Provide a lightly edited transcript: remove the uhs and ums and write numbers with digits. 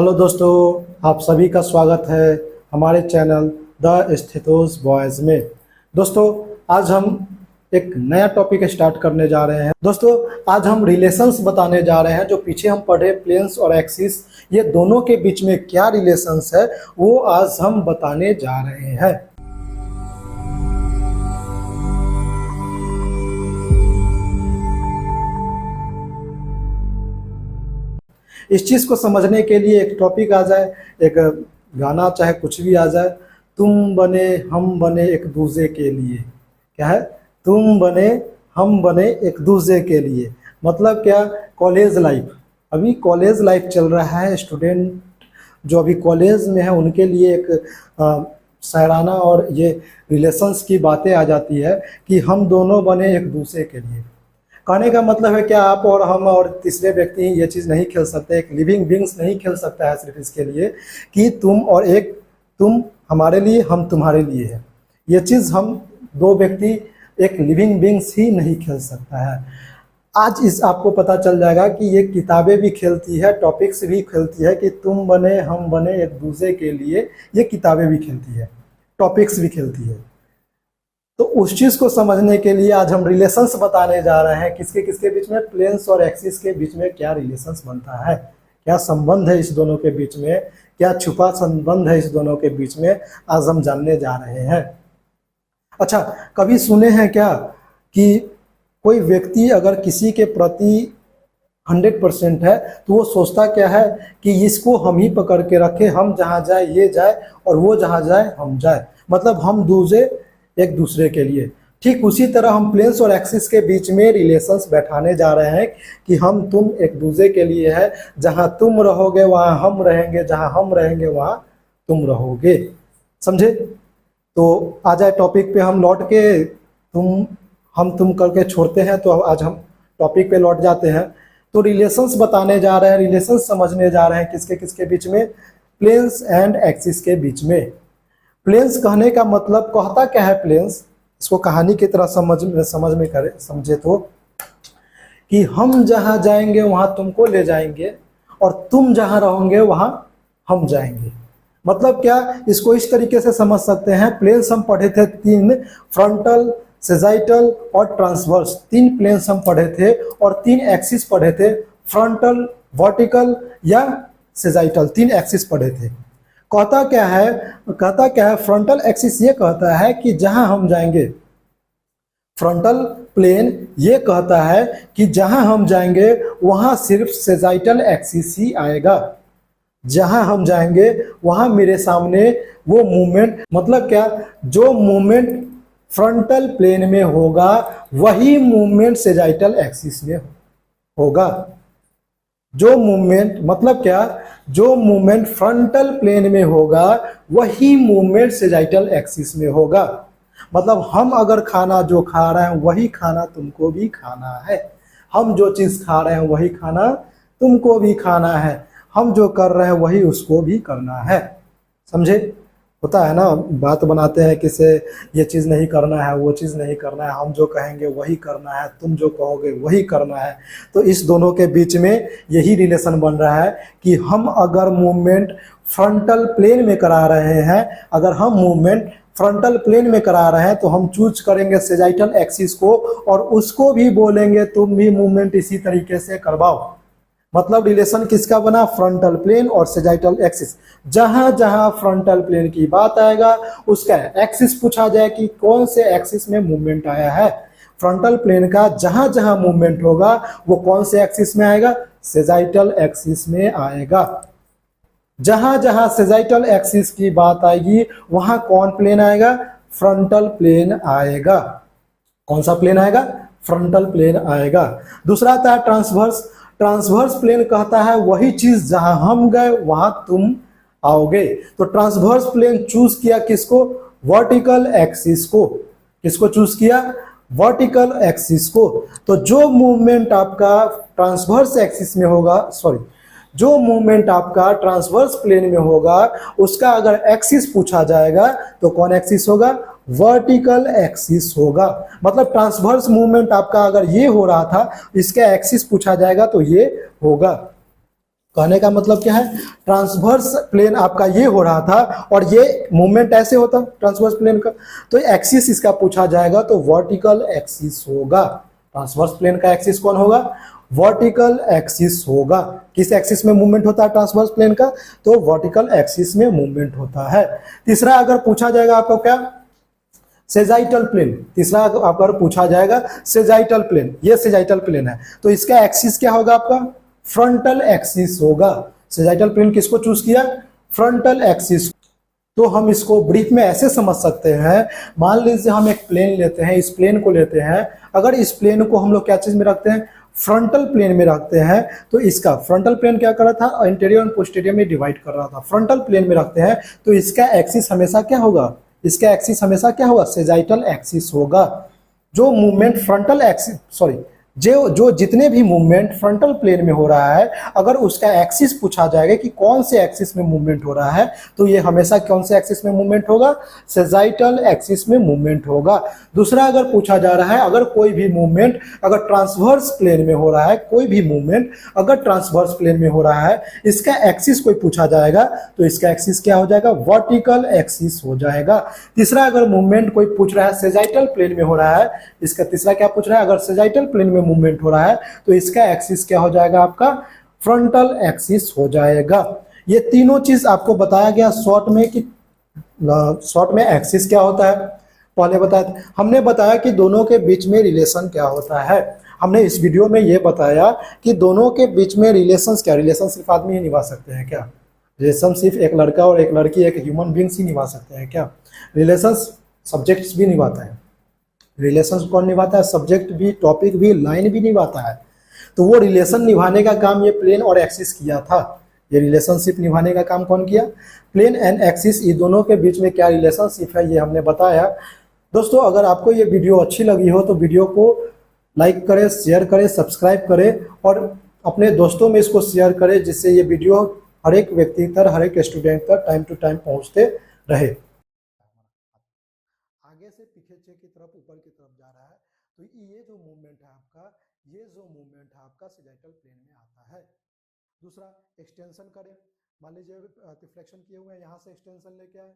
Hello दोस्तों, आप सभी का स्वागत है हमारे चैनल द स्थितोस बॉयज में। दोस्तों, आज हम एक नया टॉपिक स्टार्ट करने जा रहे हैं। दोस्तों, आज हम रिलेशंस बताने जा रहे हैं। जो पीछे हम पढ़े प्लेन्स और एक्सिस, ये दोनों के बीच में क्या रिलेशंस है वो आज हम बताने जा रहे हैं। इस चीज़ को समझने के लिए एक टॉपिक आ जाए, एक गाना, चाहे कुछ भी आ जाए। तुम बने हम बने एक दूसरे के लिए। क्या है? तुम बने हम बने एक दूसरे के लिए। मतलब क्या? कॉलेज लाइफ, अभी कॉलेज लाइफ चल रहा है। स्टूडेंट जो अभी कॉलेज में है उनके लिए एक शायराना और ये रिलेशंस की बातें आ जाती है कि हम दोनों बने एक दूसरे के लिए। कहने का मतलब है क्या, आप और हम और तीसरे व्यक्ति ये चीज़ नहीं खेल सकते। एक लिविंग बींग्स नहीं खेल सकता है सिर्फ इसके लिए कि तुम हमारे लिए, हम तुम्हारे लिए है। ये चीज़ हम दो व्यक्ति, एक लिविंग बींग्स ही नहीं खेल सकता है। आज इस आपको पता चल जाएगा कि ये किताबें भी खेलती है, टॉपिक्स भी खेलती है कि तुम बने हम बने एक दूसरे के लिए। ये किताबें भी खेलती है, टॉपिक्स भी खेलती है। तो उस चीज़ को समझने के लिए आज हम रिलेशंस बताने जा रहे हैं। किसके किसके बीच में? प्लेन्स और एक्सिस के बीच में क्या रिलेशंस बनता है, क्या संबंध है इस दोनों के बीच में, क्या छुपा संबंध है इस दोनों के बीच में, आज हम जानने जा रहे हैं। अच्छा, कभी सुने हैं क्या कि कोई व्यक्ति अगर किसी के प्रति 100% है तो वो सोचता क्या है कि इसको हम ही पकड़ के रखे, हम जहाँ जाए ये जाए और वो जहाँ जाए हम जाए। मतलब हम दूसरे एक दूसरे के लिए। ठीक उसी तरह हम प्लेन्स और एक्सिस के बीच में रिलेशंस बैठाने जा रहे हैं कि हम तुम एक दूसरे के लिए है। जहां तुम रहोगे वहां हम रहेंगे, जहां हम रहेंगे वहां तुम रहोगे। समझे? तो आ जाए टॉपिक पे हम लौट के। तुम करके छोड़ते हैं, तो आज हम टॉपिक पे लौट जाते हैं। तो रिलेशंस बताने जा रहे हैं, रिलेशंस समझने जा रहे हैं। किसके किसके बीच में? प्लेन्स एंड एक्सिस के बीच में। प्लेन्स कहने का मतलब कहता क्या है? प्लेन्स, इसको कहानी की तरह समझे तो कि हम जहाँ जाएंगे वहाँ तुमको ले जाएंगे और तुम जहाँ रहोगे वहाँ हम जाएंगे। मतलब क्या? इसको इस तरीके से समझ सकते हैं। प्लेन्स हम पढ़े थे 3, फ्रंटल, सेजाइटल और ट्रांसवर्स। 3 प्लेन्स हम पढ़े थे और 3 एक्सिस पढ़े थे। फ्रंटल, वर्टिकल या सेजाइटल, 3 एक्सिस पढ़े थे। कहता क्या है? फ्रंटल एक्सिस ये कहता है कि जहां हम जाएंगे, फ्रंटल प्लेन ये कहता है कि जहां हम जाएंगे वहां सिर्फ सेजाइटल एक्सिस ही आएगा। जहां हम जाएंगे वहां मेरे सामने वो मूवमेंट, मतलब क्या, जो मूवमेंट फ्रंटल प्लेन में होगा वही मूवमेंट सेजाइटल एक्सिस में होगा। जो मूवमेंट, मतलब क्या, जो मूवमेंट फ्रंटल प्लेन में होगा वही मूवमेंट सेजाइटल एक्सिस में होगा। मतलब हम अगर खाना जो खा रहे हैं वही खाना तुमको भी खाना है। हम जो चीज़ खा रहे हैं वही खाना तुमको भी खाना है। हम जो कर रहे हैं वही उसको भी करना है। समझे? होता है ना, बात बनाते हैं किसे, ये चीज़ नहीं करना है, वो चीज़ नहीं करना है, हम जो कहेंगे वही करना है, तुम जो कहोगे वही करना है। तो इस दोनों के बीच में यही रिलेशन बन रहा है कि हम अगर मूवमेंट फ्रंटल प्लेन में करा रहे हैं, अगर हम मूवमेंट फ्रंटल प्लेन में करा रहे हैं तो हम चूज करेंगे सेजाइटल एक्सिस को और उसको भी बोलेंगे तुम भी मूवमेंट इसी तरीके से करवाओ। मतलब रिलेशन किसका बना? फ्रंटल प्लेन और सेजाइटल एक्सिस। जहां जहां फ्रंटल प्लेन की बात आएगा उसका एक्सिस पूछा जाए कि कौन से एक्सिस में मूवमेंट आया है। फ्रंटल प्लेन का जहां जहां मूवमेंट होगा वो कौन से एक्सिस में आएगा? सेजाइटल एक्सिस में आएगा। जहां जहां सेजाइटल एक्सिस की बात आएगी वहां कौन प्लेन आएगा? फ्रंटल प्लेन आएगा। कौन सा प्लेन आएगा? फ्रंटल प्लेन आएगा। दूसरा आता है ट्रांसवर्स। ट्रांसवर्स प्लेन कहता है वही चीज जहां हम गए वहां तुम आओगे। तो ट्रांसवर्स प्लेन चूज किया किसको? वर्टिकल एक्सिस को। किसको चूज किया? वर्टिकल एक्सिस को। तो जो मूवमेंट आपका ट्रांसवर्स एक्सिस में होगा, जो मूवमेंट आपका ट्रांसवर्स प्लेन में होगा उसका अगर एक्सिस पूछा जाएगा तो कौन एक्सिस होगा? वर्टिकल एक्सिस होगा। मतलब ट्रांसवर्स मूवमेंट आपका अगर ये हो रहा था, इसका एक्सिस पूछा जाएगा तो ये होगा। कहने का मतलब क्या है, ट्रांसवर्स प्लेन आपका ये हो रहा था और ये मूवमेंट ऐसे होता ट्रांसवर्स प्लेन का, तो एक्सिस इसका पूछा जाएगा तो वर्टिकल एक्सिस होगा। ट्रांसवर्स प्लेन का एक्सिस कौन होगा, वर्टिकल एक्सिस होगा। किस एक्सिस में मूवमेंट होता है ट्रांसवर्स प्लेन का, तो वर्टिकल एक्सिस में मूवमेंट होता है। तीसरा अगर पूछा जाएगा आपको क्या, सेजाइटल प्लेन। तीसरा अगर पूछा जाएगा सेजाइटल प्लेन, ये सेजाइटल प्लेन है तो इसका एक्सिस क्या होगा आपका, फ्रंटल एक्सिस होगा। सेजाइटल प्लेन किसको चूज किया, फ्रंटल एक्सिस। तो हम इसको ब्रीफ में ऐसे समझ सकते हैं, मान लीजिए हम एक प्लेन लेते हैं, इस प्लेन को लेते हैं, अगर इस प्लेन को हम लोग क्या चीज में रखते हैं, फ्रंटल प्लेन में रखते हैं, तो इसका फ्रंटल प्लेन क्या कर रहा था, इंटीरियर और पोस्टीरियर में डिवाइड कर रहा था, फ्रंटल प्लेन में रखते हैं तो इसका एक्सिस हमेशा क्या होगा, इसका एक्सिस हमेशा क्या होगा, सेजाइटल एक्सिस होगा। जो मूवमेंट फ्रंटल एक्सिस सॉरी जो जो जितने भी मूवमेंट फ्रंटल प्लेन में हो रहा है, अगर उसका एक्सिस पूछा जाएगा कि कौन से एक्सिस में मूवमेंट हो रहा है, तो ये हमेशा कौन से एक्सिस में मूवमेंट होगा, सेजाइटल एक्सिस में मूवमेंट होगा। दूसरा अगर पूछा जा रहा है, अगर कोई भी मूवमेंट अगर ट्रांसवर्स प्लेन में हो रहा है, कोई भी मूवमेंट अगर ट्रांसवर्स प्लेन में हो रहा है, इसका एक्सिस कोई पूछा जाएगा तो इसका एक्सिस क्या हो जाएगा, वर्टिकल एक्सिस हो जाएगा। तीसरा अगर मूवमेंट कोई पूछ रहा है सेजाइटल प्लेन में हो रहा है, इसका तीसरा क्या पूछ रहा है, अगर सेजाइटल प्लेन में मूवमेंट हो रहा है तो इसका एक्सिस क्या हो जाएगा आपका, फ्रंटल एक्सिस हो जाएगा। ये तीनों चीज आपको बताया गया शॉर्ट में कि शॉर्ट में एक्सिस क्या होता है पहले बताया था। हमने बताया कि दोनों के बीच में रिलेशन क्या होता है। हमने इस वीडियो में ये बताया कि दोनों के बीच में रिलेशन क्या, रिलेशन सिर्फ आदमी ही निभा सकते हैं क्या, रिलेशन सिर्फ एक लड़का और एक लड़की एक ह्यूमन बींग्स ही निभा सकते हैं क्या, रिलेशन सब्जेक्ट्स भी निभाता है। रिलेशन कौन निभाता है, सब्जेक्ट भी, टॉपिक भी, लाइन भी निभाता है। तो वो रिलेशन निभाने का काम ये प्लेन और एक्सिस किया था। ये रिलेशनशिप निभाने का काम कौन किया, प्लेन एंड एक्सिस। ये दोनों के बीच में क्या रिलेशनशिप है ये हमने बताया। दोस्तों अगर आपको ये वीडियो अच्छी लगी हो तो वीडियो को लाइक करें, शेयर करें, सब्सक्राइब करें और अपने दोस्तों में इसको शेयर करें, जिससे ये वीडियो हर एक व्यक्ति तक, हर एक स्टूडेंट तक टाइम टू टाइम पहुंचते रहे। आगे से पीछे की तरफ ऊपर की तरफ जा रहा है, तो ये जो मूवमेंट है आपका, ये जो मूवमेंट है आपका सेजाइटल प्लेन में आता है। दूसरा एक्सटेंशन करें, मान लीजिए रिफ्लेक्शन किए हुए हैं, यहाँ से एक्सटेंशन लेके आए